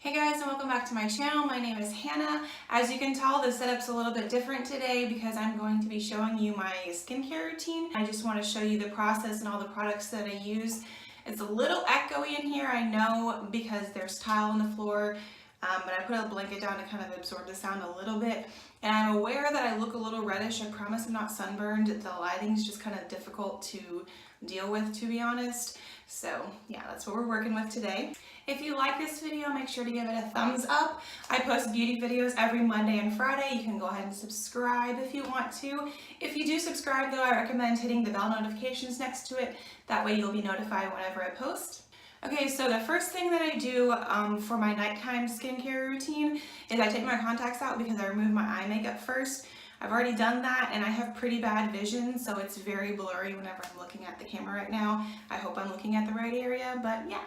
Hey guys, and welcome back to my channel. My name is Hannah. As you can tell, the setup's a little bit different today because I'm going to be showing you my skincare routine. I just want to show you the process and all the products that I use. It's a little echoey in here, I know, because there's tile on the floor, but I put a blanket down to kind of absorb the sound a little bit. And I'm aware that I look a little reddish. I promise I'm not sunburned. The lighting's just kind of difficult to deal with, to be honest. So yeah, that's what we're working with today. If you like this video, make sure to give it a thumbs up. I post beauty videos every Monday and Friday. You can go ahead and subscribe if you want to. If you do subscribe though, I recommend hitting the bell notifications next to it. That way you'll be notified whenever I post. Okay, so the first thing that I do for my nighttime skincare routine is I take my contacts out because I remove my eye makeup first. I've already done that and I have pretty bad vision, so it's very blurry whenever I'm looking at the camera right now. I hope I'm looking at the right area, but yeah.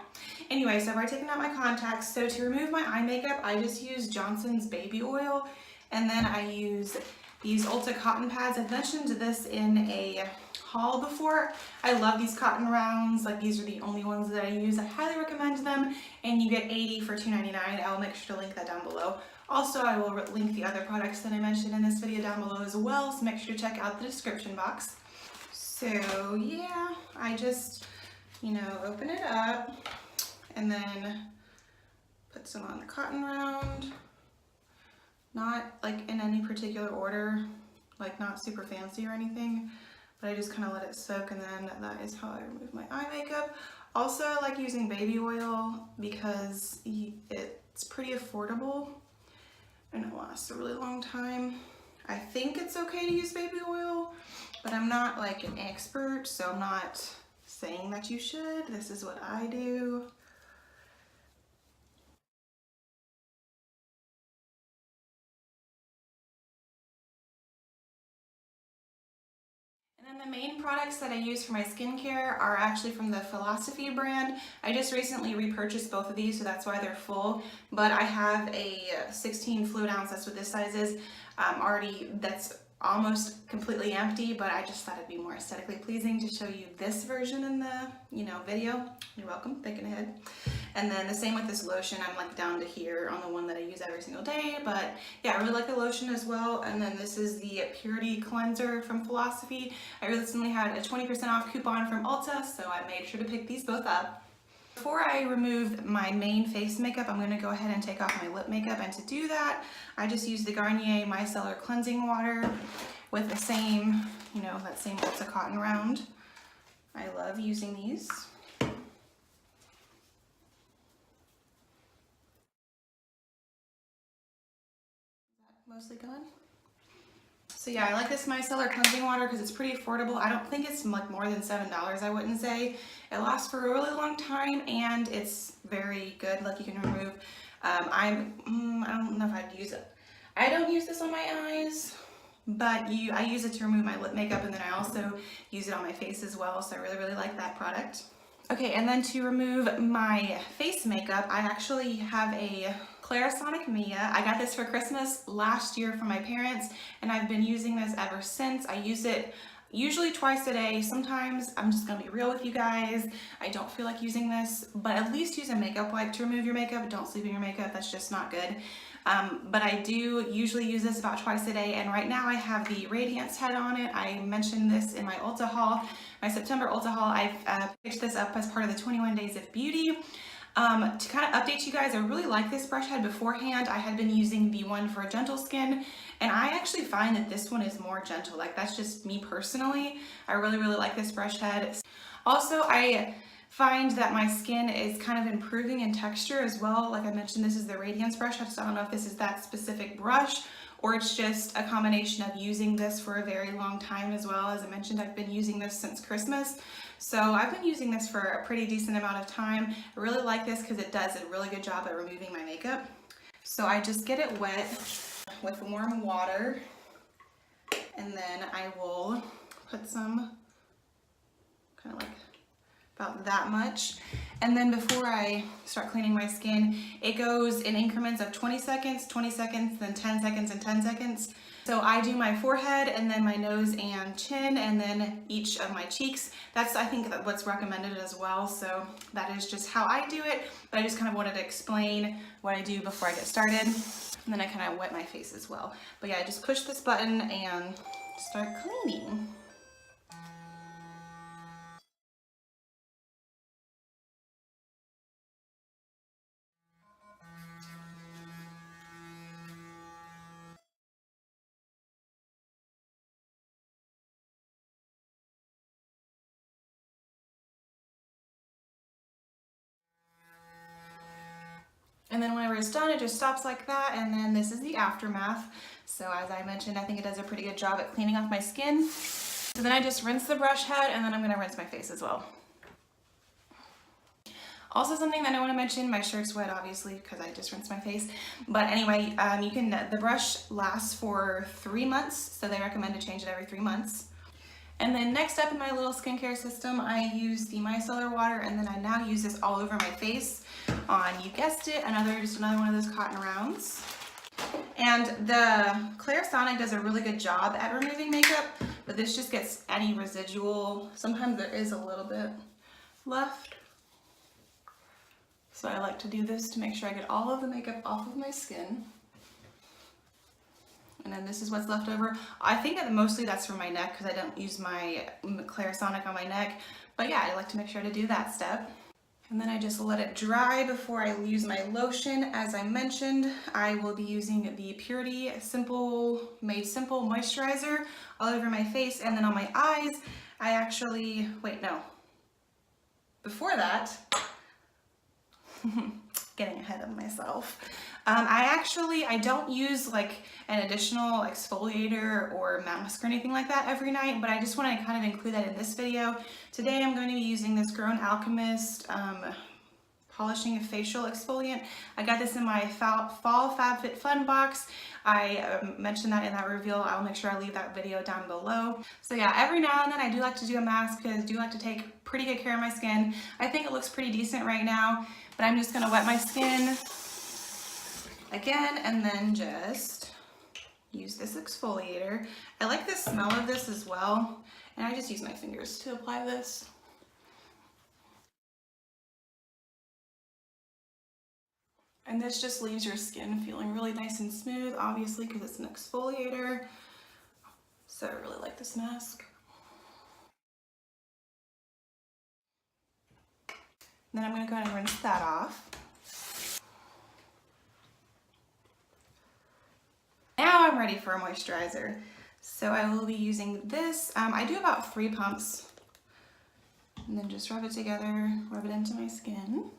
Anyway, so I've already taken out my contacts. So to remove my eye makeup, I just use Johnson's baby oil, and then I use these Ulta cotton pads. I've mentioned this in a haul before. I love these cotton rounds. Like, these are the only ones that I use. I highly recommend them, and you get 80 for $2.99. I'll make sure to link that down below. Also, I will link the other products that I mentioned in this video down below as well, so make sure to check out the description box. So yeah, I just, open it up and then put some on the cotton round. Not like in any particular order, like not super fancy or anything, but I just kind of let it soak, and then that is how I remove my eye makeup. Also, I like using baby oil because it's pretty affordable and it lasts a really long time. I think it's okay to use baby oil, but I'm not like an expert, so I'm not saying that you should. This is what I do. And then the main products that I use for my skincare are actually from the Philosophy brand. I just recently repurchased both of these, so that's why they're full. But I have a 16 fluid ounce, that's what this size is, already, that's almost completely empty, but I just thought it'd be more aesthetically pleasing to show you this version in the, video. You're welcome, thinking ahead. And then the same with this lotion. I'm like down to here on the one that I use every single day, but yeah, I really like the lotion as well. And then this is the Purity Cleanser from Philosophy. I recently had a 20% off coupon from Ulta, so I made sure to pick these both up. Before I remove my main face makeup, I'm going to go ahead and take off my lip makeup, and to do that, I just use the Garnier Micellar Cleansing Water with the same, that same Ulta cotton round. I love using these. Mostly gone. So yeah, I like this micellar cleansing water because it's pretty affordable. I don't think it's like more than $7, I wouldn't say. It lasts for a really long time and it's very good. Like, you can remove, I don't know if I'd use it. I don't use this on my eyes, but I use it to remove my lip makeup, and then I also use it on my face as well. So I really, really like that product. Okay, and then to remove my face makeup, I actually have a Clarisonic Mia. I got this for Christmas last year from my parents, and I've been using this ever since. I use it usually twice a day. Sometimes, I'm just gonna be real with you guys, I don't feel like using this, but at least use a makeup wipe to remove your makeup. Don't sleep in your makeup, that's just not good. But I do usually use this about twice a day, and right now I have the Radiance head on it. I mentioned this in my Ulta haul, my September Ulta haul. I've picked this up as part of the 21 Days of Beauty. To kind of update you guys, I really like this brush head. Beforehand, I had been using the one for gentle skin, and I actually find that this one is more gentle. Like, that's just me personally. I really, really like this brush head. Also, I find that my skin is kind of improving in texture as well. Like I mentioned, this is the Radiance brush. I don't know if this is that specific brush or it's just a combination of using this for a very long time as well. As I mentioned, I've been using this since Christmas. So I've been using this for a pretty decent amount of time. I really like this because it does a really good job at removing my makeup. So I just get it wet with warm water, and then I will put some kind of like about that much, And then before I start cleaning my skin, it goes in increments of 20 seconds, 20 seconds, then 10 seconds, and 10 seconds. So I do my forehead and then my nose and chin and then each of my cheeks. That's, I think, what's recommended as well. So that is just how I do it. But I just kind of wanted to explain what I do before I get started. And then I kind of wet my face as well. But yeah, I just push this button and start cleaning. And then whenever it's done, it just stops like that. And then this is the aftermath. So as I mentioned, I think it does a pretty good job at cleaning off my skin. So then I just rinse the brush head and then I'm gonna rinse my face as well. Also something that I want to mention, my shirt's wet obviously because I just rinsed my face. But anyway, the brush lasts for 3 months. So they recommend to change it every 3 months. And then next up in my little skincare system, I use the micellar water, and then I now use this all over my face on, you guessed it, just another one of those cotton rounds. And the Clarisonic does a really good job at removing makeup, but this just gets any residual. Sometimes there is a little bit left. So I like to do this to make sure I get all of the makeup off of my skin. And then this is what's left over. I think that mostly that's for my neck because I don't use my Clarisonic on my neck. But yeah, I like to make sure to do that step. And then I just let it dry before I use my lotion. As I mentioned, I will be using the Purity Made Simple Moisturizer all over my face. And then on my eyes, before that, getting ahead of myself. I don't use like an additional exfoliator or mask or anything like that every night, but I just want to kind of include that in this video. Today I'm going to be using this Grown Alchemist polishing facial exfoliant. I got this in my fall FabFitFun box. I mentioned that in that reveal. I'll make sure I leave that video down below. So yeah, every now and then I do like to do a mask because I do like to take pretty good care of my skin. I think it looks pretty decent right now, but I'm just gonna wet my skin again and then just use this exfoliator. I like the smell of this as well, and I just use my fingers to apply this. And this just leaves your skin feeling really nice and smooth, obviously, because it's an exfoliator. So I really like this mask. Then I'm going to go ahead and rinse that off. Now I'm ready for a moisturizer. So I will be using this. I do about 3 pumps. And then just rub it together, rub it into my skin.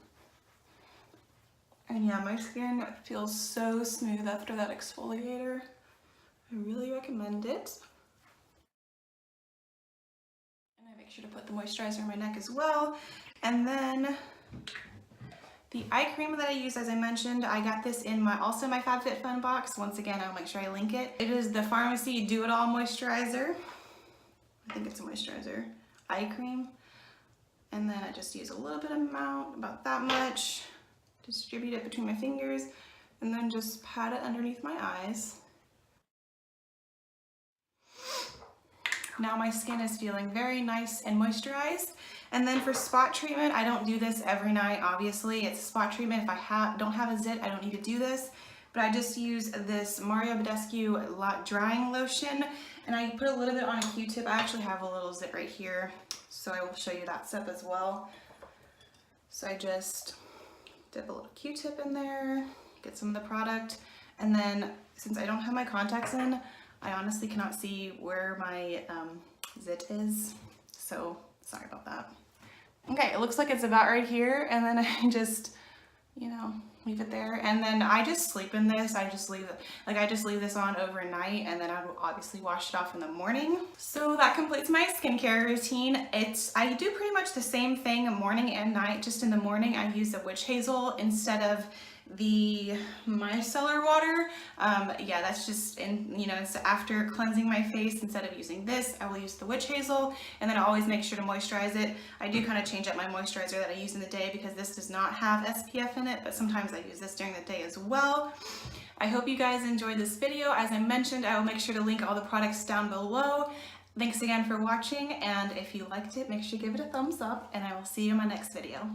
And yeah, my skin feels so smooth after that exfoliator. I really recommend it. And I make sure to put the moisturizer in my neck as well. And then the eye cream that I use, as I mentioned, I got this in my FabFitFun box. Once again, I'll make sure I link it. It is the Pharmacy Do It All Moisturizer. I think it's a moisturizer. Eye cream. And then I just use a little bit of amount, about that much. Distribute it between my fingers and then just pat it underneath my eyes. Now my skin is feeling very nice and moisturized. And then for spot treatment, I don't do this every night, obviously. It's a spot treatment. If I don't have a zit, I don't need to do this. But I just use this Mario Badescu drying lotion, and I put a little bit on a Q-tip. I actually have a little zit right here, so I will show you that step as well. So I just dip a little Q-tip in there, get some of the product, and then since I don't have my contacts in, I honestly cannot see where my zit is, so sorry about that. Okay, it looks like it's about right here, and then I just, leave it there, and then I just sleep in this. I just leave this on overnight, and then I will obviously wash it off in the morning. So that completes my skincare routine. I do pretty much the same thing morning and night. Just in the morning, I use the witch hazel instead of the micellar water. Yeah, that's just, it's after cleansing my face. Instead of using this, I will use the witch hazel, and then I always make sure to moisturize it. I do kind of change up my moisturizer that I use in the day because this does not have SPF in it, but sometimes I use this during the day as well. I hope you guys enjoyed this video. As I mentioned, I will make sure to link all the products down below. Thanks again for watching, and if you liked it, make sure you give it a thumbs up, and I will see you in my next video.